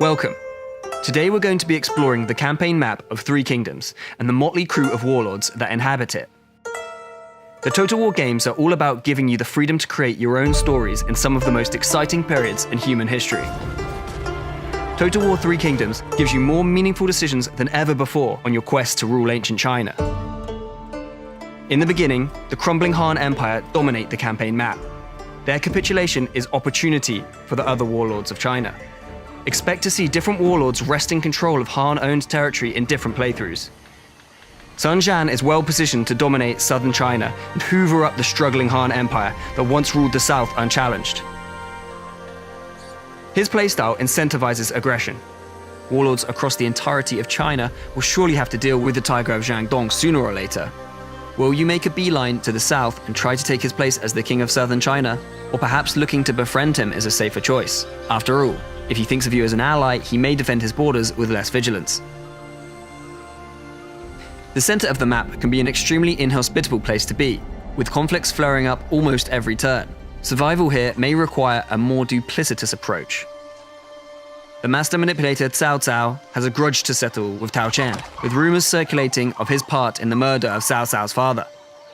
Welcome. Today we're going to be exploring the campaign map of 3 kingdoms and the motley crew of warlords that inhabit it. The Total War games are all about giving you the freedom to create your own stories in some of the most exciting periods in human history. Total War 3 Kingdoms gives you more meaningful decisions than ever before on your quest to rule ancient China. In the beginning, the crumbling Han Empire dominate the campaign map. Their capitulation is opportunity for the other warlords of China. Expect to see different warlords wresting control of Han-owned territory in different playthroughs. Jian is well positioned to dominate southern China and hoover up the struggling Han Empire that once ruled the south unchallenged. His playstyle incentivizes aggression. Warlords across the entirety of China will surely have to deal with the tiger of Jiangdong sooner or later. Will you make a beeline to the south and try to take his place as the king of southern China? Or perhaps looking to befriend him is a safer choice? After all, if he thinks of you as an ally, he may defend his borders with less vigilance. The center of the map can be an extremely inhospitable place to be, with conflicts flaring up almost every turn. Survival here may require a more duplicitous approach. The master manipulator Cao Cao has a grudge to settle with Cao Chen, with rumors circulating of his part in the murder of Cao Cao's father.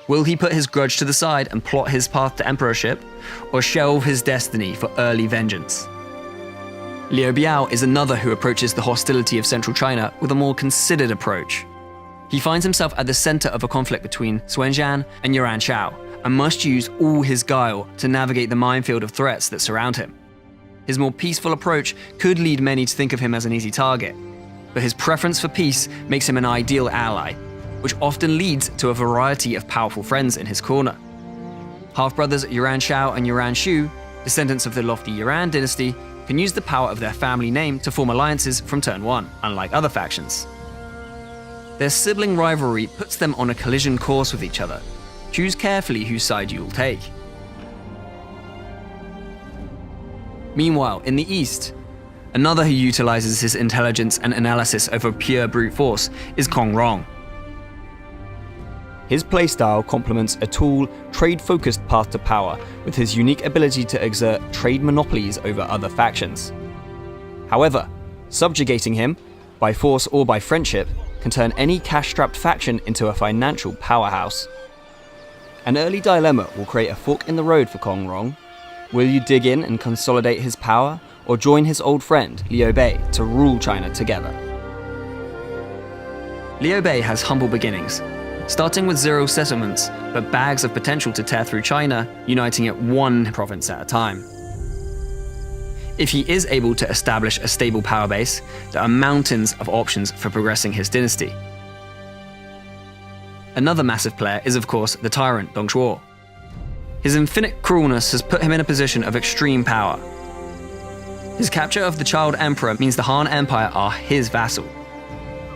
Will he put his grudge to the side and plot his path to emperorship, or shelve his destiny for early vengeance? Liu Bei is another who approaches the hostility of central China with a more considered approach. He finds himself at the center of a conflict between Zheng and Yuan Shao, and must use all his guile to navigate the minefield of threats that surround him. His more peaceful approach could lead many to think of him as an easy target, but his preference for peace makes him an ideal ally, which often leads to a variety of powerful friends in his corner. Half-brothers Yuan Shao and Yuan Shu, descendants of the lofty Yuan dynasty, can use the power of their family name to form alliances from turn 1, unlike other factions. Their sibling rivalry puts them on a collision course with each other. Choose carefully whose side you will take. Meanwhile, in the east, another who utilizes his intelligence and analysis over pure brute force is Kong Rong. His playstyle complements a tall, trade-focused path to power with his unique ability to exert trade monopolies over other factions. However, subjugating him, by force or by friendship, can turn any cash-strapped faction into a financial powerhouse. An early dilemma will create a fork in the road for Kong Rong. Will you dig in and consolidate his power, or join his old friend, Liu Bei, to rule China together? Liu Bei has humble beginnings, starting with 0 settlements, but bags of potential to tear through China, uniting it one province at a time. If he is able to establish a stable power base, there are mountains of options for progressing his dynasty. Another massive player is, of course, the tyrant Dong Zhuo. His infinite cruelness has put him in a position of extreme power. His capture of the child emperor means the Han Empire are his vassal.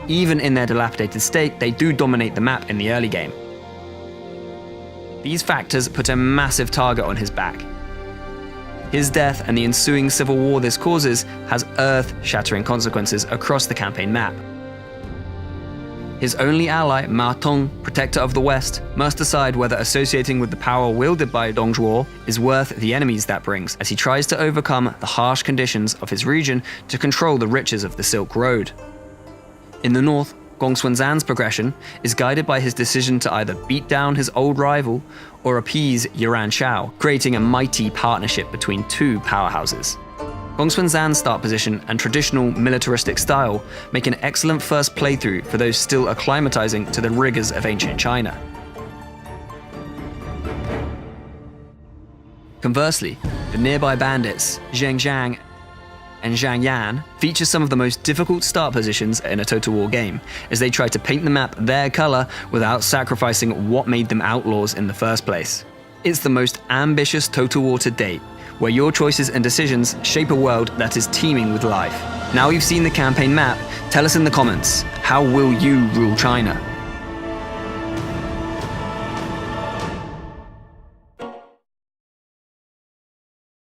Even in their dilapidated state, they do dominate the map in the early game. These factors put a massive target on his back. His death and the ensuing civil war this causes has earth-shattering consequences across the campaign map. His only ally, Marton, protector of the West, must decide whether associating with the power wielded by Dong Zhuo is worth the enemies that brings, as he tries to overcome the harsh conditions of his region to control the riches of the Silk Road. In the north, Gongsun Zan's progression is guided by his decision to either beat down his old rival or appease Yuan Shao, creating a mighty partnership between 2 powerhouses. Gongsun Zan's start position and traditional militaristic style make an excellent first playthrough for those still acclimatizing to the rigors of ancient China. Conversely, the nearby bandits, Zheng Jiang and Jian, feature some of the most difficult start positions in a Total War game, as they try to paint the map their color without sacrificing what made them outlaws in the first place. It's the most ambitious Total War to date, where your choices and decisions shape a world that is teeming with life. Now you've seen the campaign map, tell us in the comments, how will you rule China?